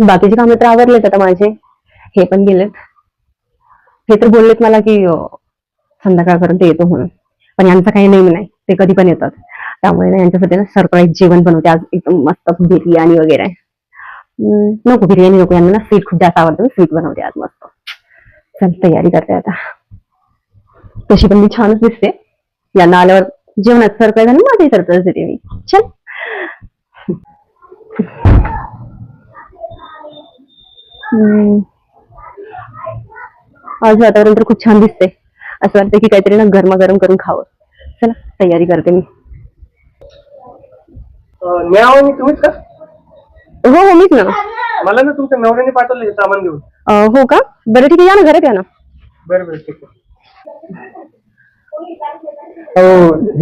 बाकीचे कामं तर आवरलेत आता माझे. हे पण गेलेत. हे तर बोललेत मला की संध्याकाळपर्यंत येतो म्हणून. पण यांचं काही नेम नाही. ते कधी पण येतात. त्यामुळे ना यांच्यासाठी ना सरप्राईज जेवण बनवते आज एकदम मस्त बिर्याणी वगैरे. नको बिर्याणी नको, यांना ना स्वीट खूप जास्त आवडतं. स्वीट बनवते आज मस्त. चल तयारी करते आता. तशी पण मी छानच दिसते. यांना आल्यावर जेवणात सरप्राईज आणि माझी सरप्राईज देते मी. चल. आज वातावरण तर खूप छान दिसतंय. असं वाटतं की काहीतरी ना गरमागरम करून खावं. चला तयारी करते मी. न्यावणी तुम्हीच का? हो हो मीच ना. मला ना तुमच्या नवऱ्याने पाठवलं हे सामान घेऊन. हो का? बरं ठीक आहे, या ना घरात या ना. बरं बरं ठीक आहे. हो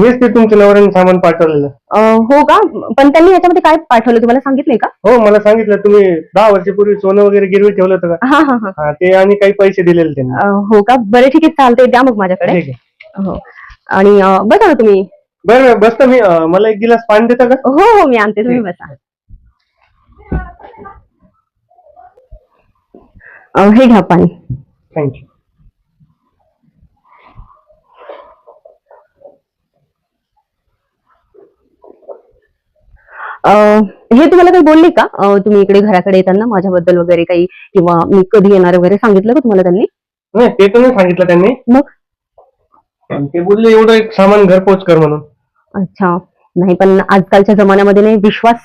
हेच ते तुमच्या नवऱ्याने सामान पाठवलेलं. हो का? पण त्यांनी याच्यामध्ये काय पाठवलं तुम्हाला सांगितलंय का? हो मला सांगितलं तुम्ही 10 वर्षापूर्वी सोनं वगैरे गिरवी ठेवलं होतं का? हा हा हा. हा ते आणि काही पैसे दिलेले त्यांनी. हो का? बरं ठीक आहे, चालतंय, द्या मग माझ्याकडे. ठीक आहे. हो. आणि बसा ना तुम्ही. बरं बसतो मी. मला एक गिलास पाणी देता का? हो हो मी आणते, तुम्ही बसा. हे घ्या पाणी. थँक्यू. हे तुम्हाला काही बोलले का तुम्ही इकडे घराकडे येताना माझ्याबद्दल वगैरे काही, किंवा मी कधी येणार वगैरे सांगितलं का तुम्हाला त्यांनी? नाही ते तर नाही सांगितलं त्यांनी. मग ते बोलले एवढं एक सामान घरपोच कर म्हणून. अच्छा. नाही पण आजकालच्या जमान्यामध्ये नाही विश्वास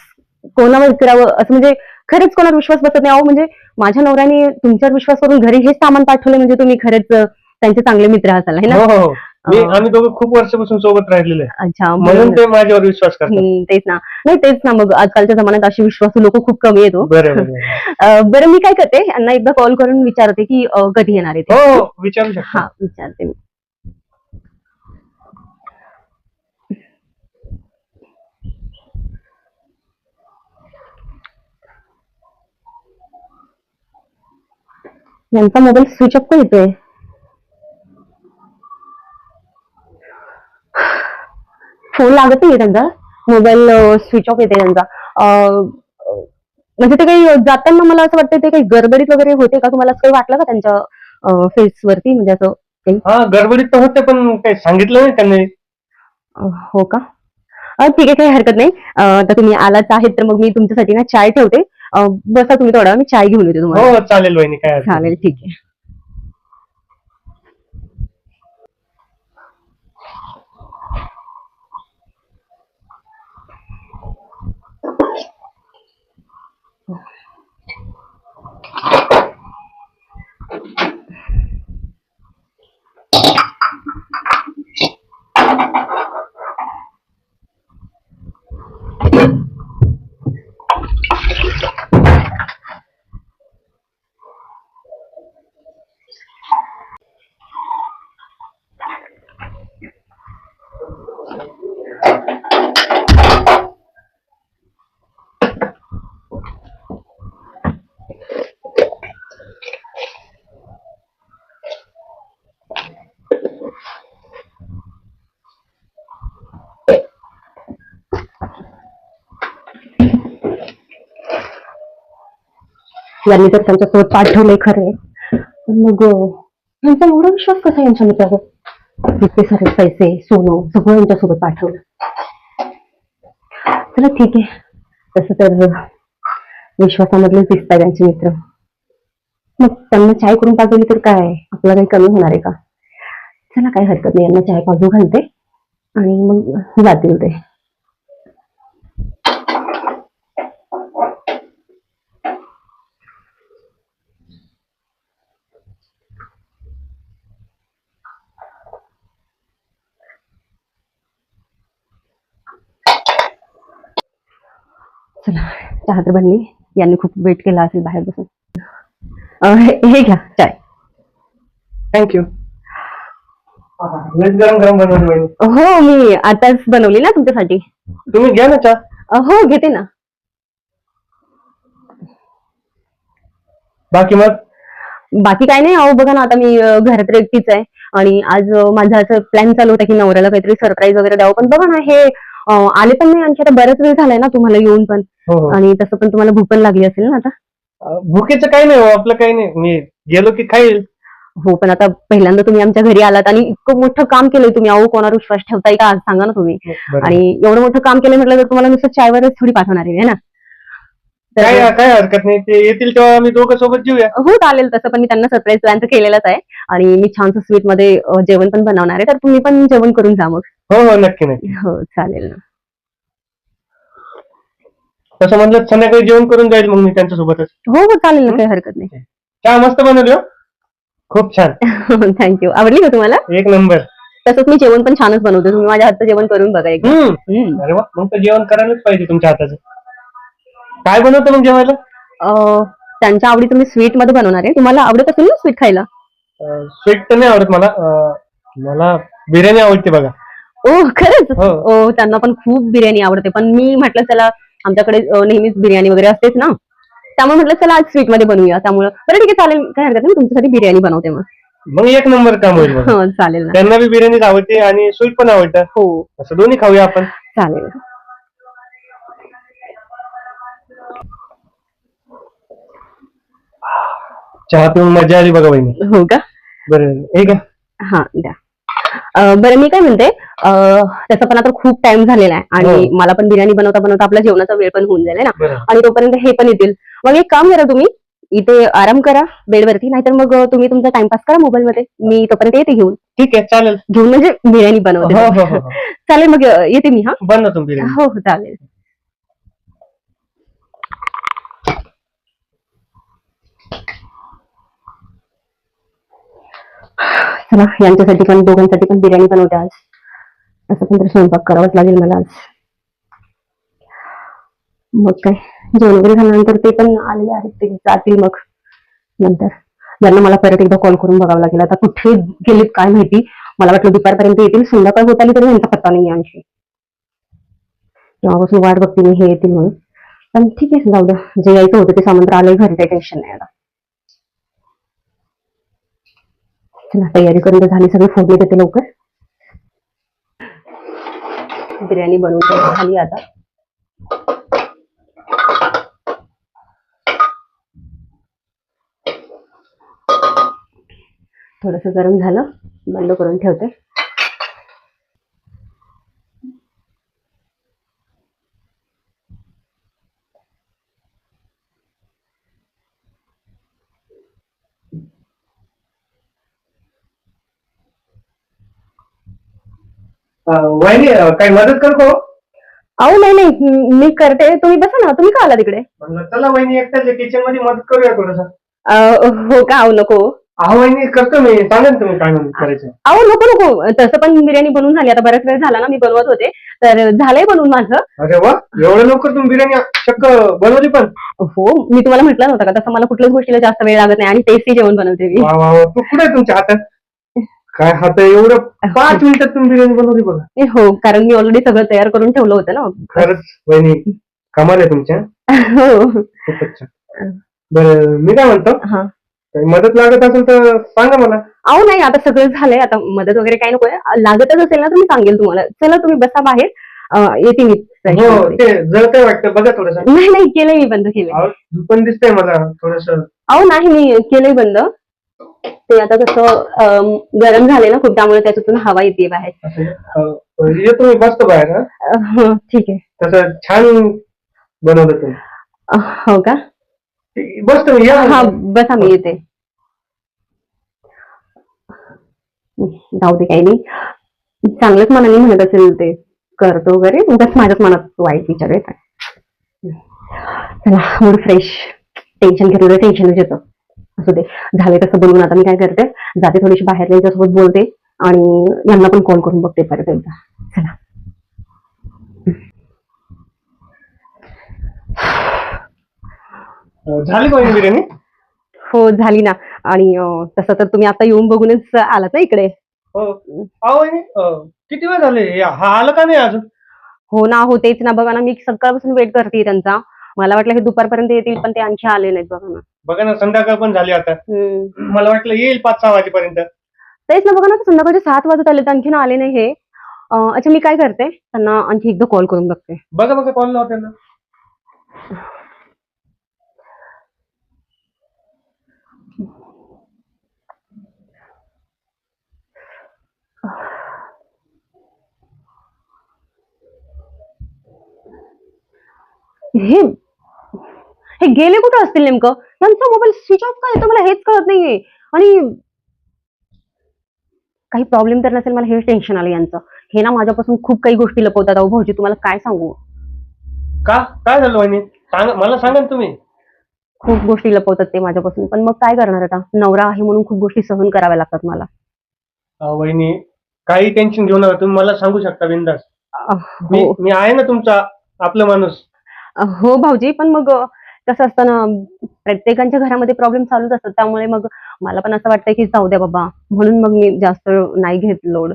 कोणावर करावं असं, म्हणजे खरंच कोणावर विश्वास बसत नाही. अहो म्हणजे माझ्या नवऱ्याने तुमच्यावर विश्वास करून घरी हे सामान पाठवलं म्हणजे तुम्ही खरंच त्यांचे चांगले मित्र असाल है ना? हो हो. आम्ही दोघं खूप वर्षापासून सोबत राहिलेले आहे. अच्छा म्हणून ते माझ्यावर विश्वास करतात. तेच ना. नाही तेच ना, मग आजकालच्या जमान्यात अशी विश्वासू लोक खूप कमी आहेत हो. बरं बरं. बरं मी काय करते, यांना एकदा कॉल करून विचारते की कधी येणार आहे ते. हो हो विचारू शकता. हा विचारते मी. यांचा मोबाईल स्विच ऑफ का येतोय? फोन लागत नाहीये त्यांचा, मोबाईल स्विच ऑफ येते त्यांचा. म्हणजे ते काही जाताना मला असं वाटतं ते काही गडबडीत वगैरे होते का? तुम्हाला असं काही वाटलं का त्यांच्या फेस वरती, म्हणजे असं काही? हा गडबडीत तर होते पण काही सांगितलं नाही त्यांनी. हो का? ठीक आहे, काही हरकत नाही. तर तुम्ही आलाच आहेत तर मग मी तुमच्यासाठी ना चाय ठेवते. बसा तुम्ही थोडा, मी चाय घेऊन येते तुम्हाला. हो चालेल वहिनी काय हरकत नाही. चालेल, ठीक आहे. यांनी तर त्यांच्यासोबत पाठवलंय खरंय, पण मग यांचा एवढा विश्वास कसा यांच्या मित्रावर? इतके सारे पैसे, सोनं सगळं यांच्यासोबत पाठवलं. चला ठीक आहे, तसं तर विश्वासामधलेच दिसतात त्यांचे मित्र. मग त्यांना चाय करून पाठवली तर काय आपला काही कमी होणार आहे का? चला काही हरकत नाही, यांना चाय पाजू घालते आणि मग जातील ते. चला चहा तर बनली, यांनी खूप वेट केला असेल बाहेर बसून. हे घ्या चाय. थँक्यू. गरम गरम बनवली वहिनी. हो मी आताच बनवली ना तुमच्यासाठी. तुम्ही घ्या ना चहा. हो घेते ना. बाकी मग बाकी काय नाही. अहो बघा ना, आता मी घरात तर एकटीच आहे आणि आज माझा असं प्लॅन चालू होता की नवऱ्याला काहीतरी सरप्राईज वगैरे द्यावं, पण बघा ना हे आले पण नाही. आणखी आता बराच वेळ झालाय ना तुम्हाला येऊन पण, हो हो. आणि तसं पण तुम्हाला भूक पण लागली असेल ना आता. भुकेचं काही नाही हो, आपलं काही नाही, मी गेलो की खाईल. हो, पण आता पहिल्यांदा तुम्ही आमच्या घरी आलात आणि इतकं मोठं काम केलंय तुम्ही. अहो, कोणावर विश्वास ठेवताय का आज सांगा ना तुम्ही. बरं. आणि एवढं मोठं काम केलं म्हटलं तर तुम्हाला नुसतं चायवरच थोडी पाठवणार आहे ना. काय तर काय हरकत नाही, ते येतील तेव्हा आम्ही दोघं सोबत जेऊया. हो, चालेल. तसं पण मी त्यांना सरप्राईज प्लॅन तर केलेलाच आहे आणि मी छानसं स्वीट मध्ये जेवण पण बनवणार आहे. तर तुम्ही पण जेवण करून जा मग. हो हो, नक्की नक्की. हो, चालेल ना. तसं म्हटलं संध्याकाळी जेवण करून जाईल मग मी त्यांच्यासोबतच. हो, हो, चालेल ना. काही हरकत नाही. चहा मस्त बनवली हो. खूप छान. थँक्यू. आवडली का तुम्हाला? एक नंबर. तसंच मी जेवण पण छानच बनवते. तुम्ही माझ्या हातचं जेवण करून बघा एकदा. अरे वा, मग तर जेवण करायलाच पाहिजे तुमच्या हाताचं. काय बनवतं मग जेवायला? त्यांच्या आवडीचं मी स्वीट मध्ये बनवणार आहे. तुम्हाला आवडत असेल ना स्वीट खायला? स्वीट तर नाही आवडत मला. मला बिर्याणी आवडते बघा. ओ, खरंच? हो. ओ, त्यांना पण खूप बिर्याणी आवडते. पण मी म्हटलं चला आमच्याकडे नेहमीच बिर्याणी वगैरे असतेच ना. त्यामुळे म्हटलं चला आज स्वीट मध्ये बनवूया. त्यामुळे बरं ठीक आहे, चालेल. काय हरकत नाही. तुमच्यासाठी बिर्याणी बनवते मग. मग एक नंबर काम होईल बघा. हो, चालेल ना. त्यांना बी बिर्याणीच आवडते आणि स्वीट पण आवडतं. हो, असं दोन्ही खाऊया आपण. चालेल. चहा पिऊन मजा आली बघा वहिनी. हो का? बरं हे का? हा, द्या. बरं मी काय म्हणते, तसं पण आता खूप टाइम झालेला आहे आणि हो. मला पण बिर्याणी बनवता बनवता आपला जेवणाचा वेळ पण होऊन जाईल है ना. बरं. आणि तोपर्यंत हे पण येतील. मग एक काम करा तुम्ही, इथे आराम करा बेडवरती, नाहीतर मग तुम्ही तुमचा टाइमपास करा मोबाईल मध्ये. मी तोपर्यंत येते घेऊन. ठीक आहे, चालेल. घेऊन म्हणजे बिर्याणी हो बनवते. हो हो हो. चालेल मग येते मी. हा, बनवा तुम्ही बिर्याणी. हो हो, चालेल. चला, यांच्यासाठी पण दोघांसाठी पण बिर्याणी बनवते आज. असं पण तर स्वयंपाक करावाच लागेल मला आज. मग काय, जेवण वगैरे झाल्यानंतर ते पण आलेले आहेत, ते जातील मग नंतर. यांना मला परत एकदा कॉल करून बघावं लागेल. आता कुठे गेलेत काय माहिती. मला वाटलं दुपारपर्यंत येतील, संध्याकाळ होत आली तरी यांचा पत्ता नाही आमची. तेव्हापासून वाट बघते मी हे येतील म्हणून. पण ठीक आहे, जाऊ द्या. जे यायचं होतं ते सामान तर आलंय घरी, काही टेन्शन नाही आता. चला, तयारी करून तर झाली, सगळी फोडणी देते लवकर. बिर्याणी बनवून तर झाली आता. थोडस गरम झालं, बंद करून ठेवते. वहिनी काही मदत करू का हो? अहो नाही नाही, मी करते. तुम्ही बसा ना. तुम्ही का आला तिकडे? म्हणलं चला वहिनी एकट्याच किचन मध्ये मदत करूया थोडस. हो का? अहो नको. अहो वहिनी करतो मी, सांगेन तुम्ही काय मदत करायचं. अहो नको नको. तसं पण बिर्याणी बनवून झाली. आता बराच वेळ झाला ना, मी बनवत होते. तर झालंय बनवून माझं. अरे वा, एवढं लवकर तुम्ही बिर्याणी चक्क बनवली पण. हो, मी तुम्हाला म्हटलं नव्हतं का, तसं मला कुठल्याच गोष्टीला जास्त वेळ लागत नाही आणि टेस्टी जेवण बनवते मी. वा वा वा, तू कुठे आहे तुमच्या हातात? काय हात आहे एवढं 5 मिनिटात तुम्ही बिर्याणी बनवली बघा. हो, कारण मी ऑलरेडी सगळं तयार करून ठेवलं होतं ना. खरंच वहिनी कमाल आहे तुमच्या. हो. खूपच छान. बरं मी काय म्हणतो, हा. काही मदत लागत असेल तर सांगा मला. अहो नाही, आता सगळं झालंय. आता मदत वगैरे काही नकोय. लागतच असेल ना तर मी सांगेल तुम्हाला. चला तुम्ही बसा बाहेर. येते मी. हो, ते जळतंय वाटतं बघा थोडस. नाही नाही, केलंय मी बंद केलंय. पण दिसतंय मला थोडस. अहो नाही, मी केलंय बंद. ते आता कसं गरम झाले ना खूप, त्यामुळे त्याच्यातून हवा येते बाहेर. येतो मी बसतो बाहेर. हा, ठीक आहे. तसं छान बनवलं तुम्ही. हो का? बसतो मी, या. हा, बसा, मी येते. जाऊ दे, काही नाही. चांगलंच मनाने म्हणत असेल ते करतो वगैरे, उगाच माझ्याच मनात वाईट विचार येत आहे. चला, मूड फ्रेश. टेन्शन घेतलं टेन्शनच येतं. असू दे, झाले तसं बोलून. आता मी काय करते, जाते थोडीशी बाहेर, त्यांच्यासोबत बोलते आणि यांना पण कॉल करून बघते परत एकदा. चला. झाली का बिर्याणी? हो, झाली ना. आणि तसं तर तुम्ही आता येऊन बघूनच आलात ना इकडे. हो. अहो वहिनी, किती वेळ झाले हा आलं का नाही अजून? हो ना, हो तेच ना. बघा ना, मी सकाळपासून वेट करते त्यांचा. मला वाटलं हे दुपारपर्यंत येतील, पण ते आणखी आले नाहीत. बघा ना. बघा ना, संध्याकाळ पण झाली आता. मला वाटलं येईल 5-6 वाजेपर्यंत. तेच ना, बघा ना, संध्याकाळचे 7 वाजत आले, आणखीन आले नाही हे. अच्छा, मी काय करते, त्यांना आणखी एकदा कॉल करून बघते. बघा बघा, कॉल लावा त्यांना. हे हे गेले कुठे असतील नेमकं? त्यांचा मोबाईल स्विच ऑफ का येतो मला हेच कळत नाहीये. आणि काही प्रॉब्लेम तर नसेल, मला हेच टेन्शन आलं यांचं. हे ना माझ्यापासून खूप काही गोष्टी लपवतात अहो भाऊजी, तुम्हाला काय सांगू. का काय झालं वहिनी? मला सांगा ना तुम्ही. खूप गोष्टी लपवतात ते माझ्यापासून, पण मग काय करणार आता, नवरा आहे म्हणून खूप गोष्टी सहन कराव्या लागतात मला. वहिनी, काही टेन्शन घेऊ नका, तुम्ही मला सांगू शकता बिंदास. मी हो. मी आहे ना तुमचा, आपला माणूस. हो भाऊजी, पण मग कसं असतं ना, प्रत्येकाच्या घरामध्ये प्रॉब्लेम चालूच असतात, त्यामुळे मग मला पण असं वाटतंय की जाऊ द्या बाबा, म्हणून मग मी जास्त नाही घेत लोड.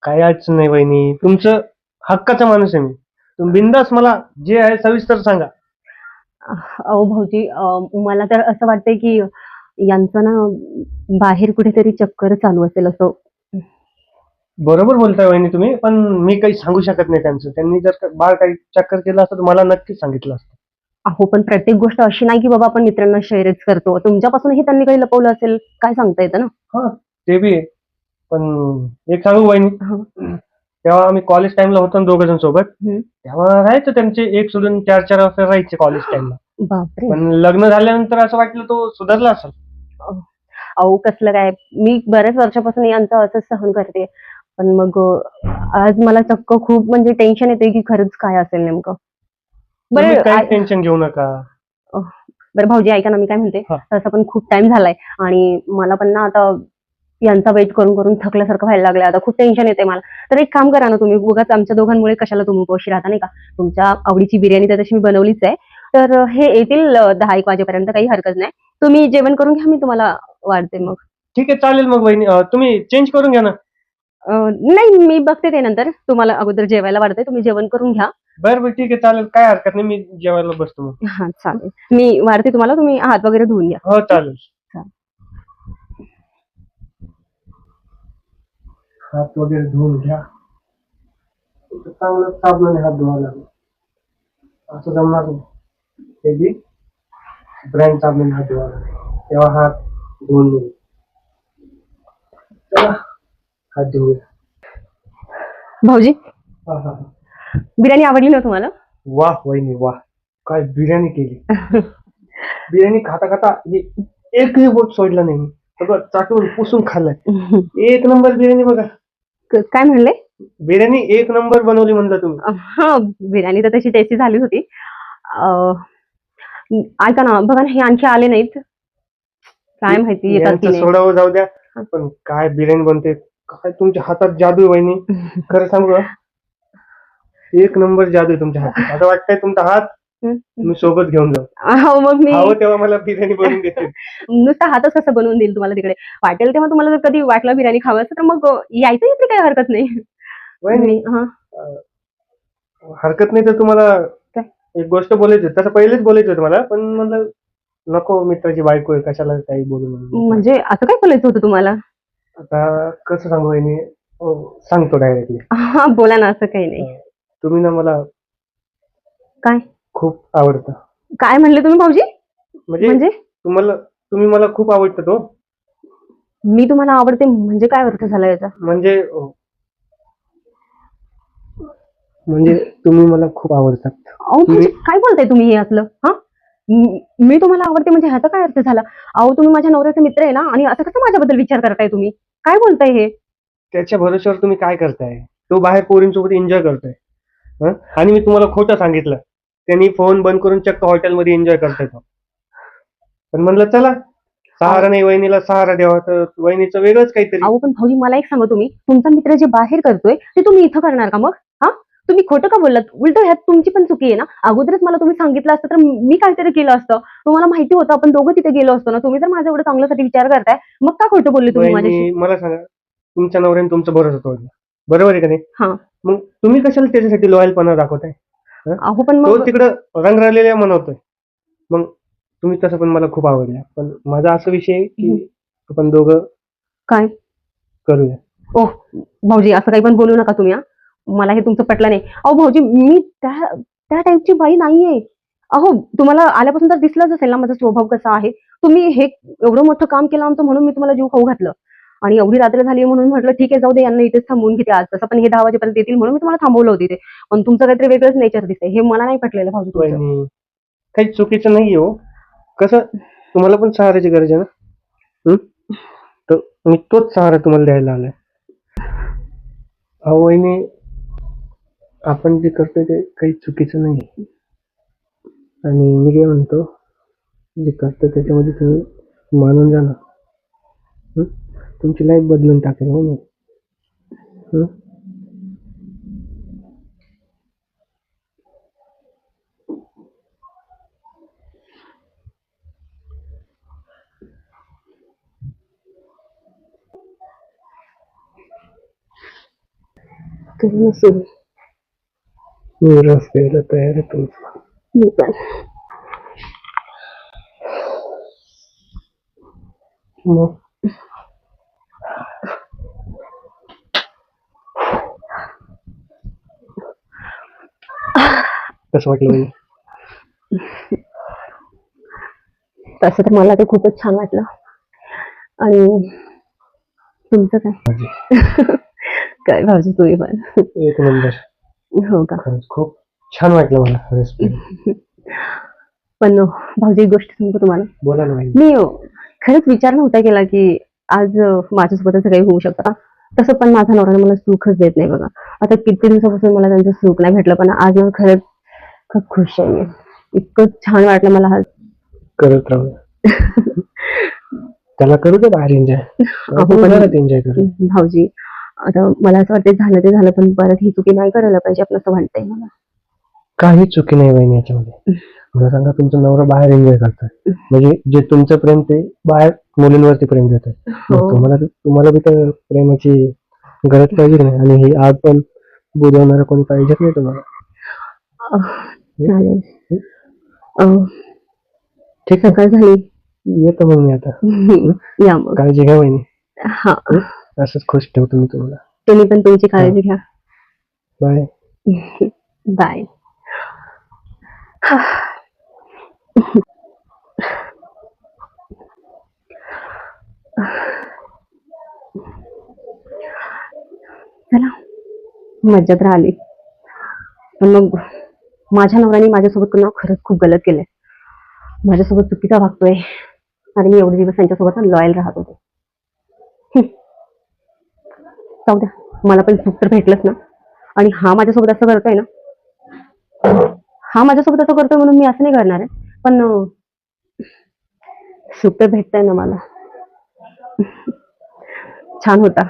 काही अडचण नाही वहिनी, तुमचं हक्काचा माणूस आहे मी. तुम्ही बिंदास मला जे आहे सविस्तर सांगा. अहो भाऊजी, मला तर असं वाटतंय की यांचं ना बाहेर कुठेतरी चक्कर चालू असेल असं. बरोबर बोलताय वहिनी तुम्ही, पण मी काही सांगू शकत नाही त्यांचं. त्यांनी जर का बाळ काही चक्कर केलं असतं तर मला नक्कीच सांगितलं असतं. अहो, पण प्रत्येक गोष्ट अशी नाही की बाबा आपण मित्रांना शेअरच करतो. तुमच्यापासूनही त्यांनी काही लपवलं असेल, काय सांगता येतं ना. हा, ते बी आहे. पण एक सांगू वहिनी, हं, तेव्हा आम्ही कॉलेज टाइमला होतो ना दोघं जण सोबत. हं. तेव्हा राहायचं त्यांचे एक सोडून 4-4 वाजता राहायचे कॉलेज टाइमला. बापरे. पण लग्न झाल्यानंतर असं वाटलं तो सुधारला असेल. अहो कसलं काय, मी बऱ्याच वर्षापासून यांचं असंच सहन करते. पण मग आज मला चक्क खूप म्हणजे टेन्शन येते की खरंच काय असेल नेमकं. तुम्ही बरं काही टेन्शन घेऊ नका. अ, बरं भाऊजी ऐका ना, मी काय म्हणते, हा. तसं पण खूप टाइम झालाय आणि मला पण ना आता यांचा वेट करून करून थकल्यासारखं व्हायला लागलंय. आता खूप टेन्शन येते मला. तर एक काम करा ना तुम्ही, उगाच आमच्या दोघांमुळे कशाला तुम्ही उपाशी राहता नाही का. तुमच्या आवडीची बिर्याणी तर तशी मी बनवलीच आहे. तर हे येतील 10-1 वाजेपर्यंत, काही हरकत नाही. तुम्ही जेवण करून घ्या, मी तुम्हाला वाढते मग. ठीक आहे, चालेल मग वहिनी. तुम्ही चेंज करून घ्या ना. नाही, मी बघते ते नंतर. तुम्हाला अगोदर जेवायला वाढते, तुम्ही जेवण करून घ्या. बरं बरं, ठीक आहे, चालेल, काय हरकत नाही. मी जेवायला बसतो मग. हां, चालेल. मी वाढते तुम्हाला, तुम्ही हात वगैरे धुवून घ्या. हो, चालेल. चालेल. हात वगैरे धुवून घ्या. चांगलं साबणाने हात धुवायला लागेल. असं जमणार नाही. ते बी ब्रँड साबणाने हात धुवायला लागेल. तेव्हा हात धुवून घेईल. चला, हात धुवूया. भाऊजी, हा हा. बिर्याणी आवडली ना तुम्हाला? वाह वहिनी वाह, काय बिर्याणी केली. बिर्याणी खाता खाता एकही बोट सोडला नाही मी. सगळं चाटून पुसून खाल्लंय. एक नंबर बिर्याणी बघा. काय म्हणले? बिर्याणी एक नंबर बनवली म्हणलं तुम्ही. हां, बिर्याणी तर तशी टेस्टी झाली होती. अ, ऐका ना, बघा ना, हे आणखी आले नाहीत. काय माहिती येतात की यांचं नाही. सोडावं जाऊ द्या, पण काय बिर्याणी बनते. काय तुमच्या हातात जादू आहे वहिनी. खरं सांगू का, एक नंबर जादू आहे तुमच्या हातात. असं वाटतंय तुमचा हात तुम्ही सोबत घेऊन जाऊ. हो, मग मी हवं तेव्हा मला बिर्याणी बनवून देते. नुसता हातच कसं बनवून देईल तुम्हाला तिकडे. वाटेल तेव्हा तुम्हाला जर कधी वाटलं बिर्याणी खावं असं, तर मग यायचं इथे, काही हरकत नाही. वहिनी, हां. हरकत नाही तर तुम्हाला काय? एक गोष्ट बोलायची होती. तसं पहिलेच बोलायचं होतं मला, पण म्हणलं नको, मित्राची बायको आहे, कशाला काही बोलू म्हणून. म्हणजे असं काय बोलायचं होतं तुम्हाला? आता कसं सांगू वहिनी, सांगतो डायरेक्टली. हां, बोला ना, असं काही नाही. तुम्ही ना मला काय? खूप आवडतं. काय म्हणले तुम्ही भाऊजी? म्हणजे म्हणजे? तुम्ही मला खूप आवडतं तो. मी तुम्हाला आवडते म्हणजे काय अर्थ झाला याचा? म्हणजे तुम्ही मला खूप आवडतात. अहो म्हणजे काय बोलताय तुम्ही हे असलं? हां? मी तुम्हाला आवडते म्हणजे ह्याचा काय अर्थ झाला? अहो, तुम्ही माझ्या नवऱ्याचे मित्र आहे ना, आणि असं कसं माझ्याबद्दल विचार करताय तुम्ही? काय बोलताय हे? त्याच्या भरोश्यावर तुम्ही काय करताय? तो बाहेर पोरींसोबत एन्जॉय करतोय. हं? आणि मी तुम्हाला खोटं सांगितलं. त्यांनी फोन बंद करून चक्क हॉटेलमध्ये एन्जॉय करतोय तो. पण म्हणलं चला, सहारा नाही वहिनीला सहारा द्यावा, तर वहिनीचं वेगळंच काहीतरी. अहो, पण भाऊजी मला एक सांगा तुम्ही, तुमचा मित्र जे बाहेर करतोय, ते तुम्ही इथं करणार का मग? हां? तुम्ही खोटं का बोललात? उलटं ह्यात तुमची पण चुकी आहे ना. अगोदरच मला तुम्ही सांगितलं असतं तर मी काहीतरी केलं असतं. तुम्हाला माहिती होतं आपण दोघं तिथे गेलो असतो ना. तुम्ही जर माझ्या एवढं चांगल्यासाठी विचार करताय, मग का खोटं बोलले तुम्ही माझ्याशी? वहिनी मला सांगा, तुमच्या नवऱ्याने तुमचा भरोसा तोडला, बरोबर आहे का नाही? हां. मग तुम्ही कशाला त्याच्यासाठी लॉयलपणा दाखवताय? हं? अहो, पण तो मग तिकडं रंगरालेल्या मनवतोय. मग तुम्ही तसं पण मला खूप आवडल्या. पण माझा असा विषय आहे की आपण दोघं काय? करूया. ओह! भाऊजी असं काही पण बोलू नका तुम्ही हां. मला हे तुमचं पटलं नाही. अहो भाऊजी, मी त्या त्या टाइपची बाई नाहीये. अहो, तुम्हाला आल्यापासून तर दिसलंच असेल ना माझा स्वभाव कसा आहे. तुम्ही हे एवढं मोठं काम केलं आमचं म्हणून मी तुम्हाला जीव खाऊ घातलं. आणि एवढी रात्र झाली म्हणून म्हटलं ठीक आहे, जाऊ दे, यांना इथेच थांबवून घेते आज. तसं पण हे 10 वाजेपर्यंत येतील म्हणून मी तुम्हाला थांबवलं होतं इथे. पण तुमचं काहीतरी वेगळंच नेचर दिसतंय. हे मला नाही पटलेलं भाऊजी तुमचं. वहिनी, काही चुकीचं नाहीये हो. कसं तुम्हाला पण सहाऱ्याची गरज आहे ना. हं? तर मी तोच सहारा तुम्हाला द्यायला आलाय. अहो वहिनी, आपण जे करतोय ते काही चुकीचं नाही. आणि मी काय म्हणतो, जे करतोय त्याच्यामध्ये तुम्ही मानून जा ना. हं? तुमची लाईफ बदलून टाकेल हो मी. हं? करू नसेल. मी रस प्यायला तयार आहे तुमचा. मी पण. मग कसं वाटलं वहिनी? तसं तर मला ते खूपच छान वाटलं. आणि तुमचं काय? काय भाऊजी तुम्ही पण. एक नंबर. हो का? खरंच खूप छान वाटलं मला रस प्यायला. पण भाऊजी एक गोष्ट सांगू तुम्हाला. बोला ना वहिनी. मी खरंच विचार नव्हता केला की आज माझ्यासोबत असं काही होऊ शकतं का? तसं पण माझा नवरा मला सुखच देत नाही बघा. आता किती दिवसापासून मला त्यांचं सुख नाही भेटलं, पण आज मला खरंच खूप खुश आहे मी. इतकं छान वाटलं मला आज. करत राहू. त्याला करू दे बाहेर एन्जॉय. आपण पण घरात एन्जॉय करू. भाऊजी, आता मला असं वाटतं झालं ते झालं, पण परत ही चुकी नाही करायला पाहिजे आपलं, असं वाटतंय मला. काही चुकी नाही वहिनी याच्यामध्ये. मला सांगा, तुमचा नवरा बाहेर एन्जॉय करतोय, म्हणजे जे तुमचं प्रेम ते बाहेर मुलींवरती प्रेम देतोय. हो. तुम्हाला बी तर प्रेमाची गरज पाहिजे नाही. आणि ही आग पण बुजवणारं कोणी पाहिजेच नाही तुम्हाला. चालेल. ठीक आहे, सकाळ झाली. येतो मग मी आता. या मग. काळजी घ्या वहिनी. हा. असंच खुश ठेवतो मी तुम्हाला. तुम्ही पण तुमची काळजी घ्या. बाय. बाय. चला, मज्जा तर आली. पण मग माझ्या नवऱ्याने माझ्यासोबत ना खरंच खूप गलत केलंय. माझ्यासोबत चुकीचा वागतोय आणि मी एवढे दिवस त्यांच्यासोबत लॉयल राहत होते. जाऊ द्या, मला पण सुख तर भेटलंच ना. आणि हा माझ्यासोबत असं करतोय ना, हा माझ्यासोबत असं करतोय म्हणून मी असं नाही करणार आहे. पण सुख तर भेटतंय ना मला. छान होता.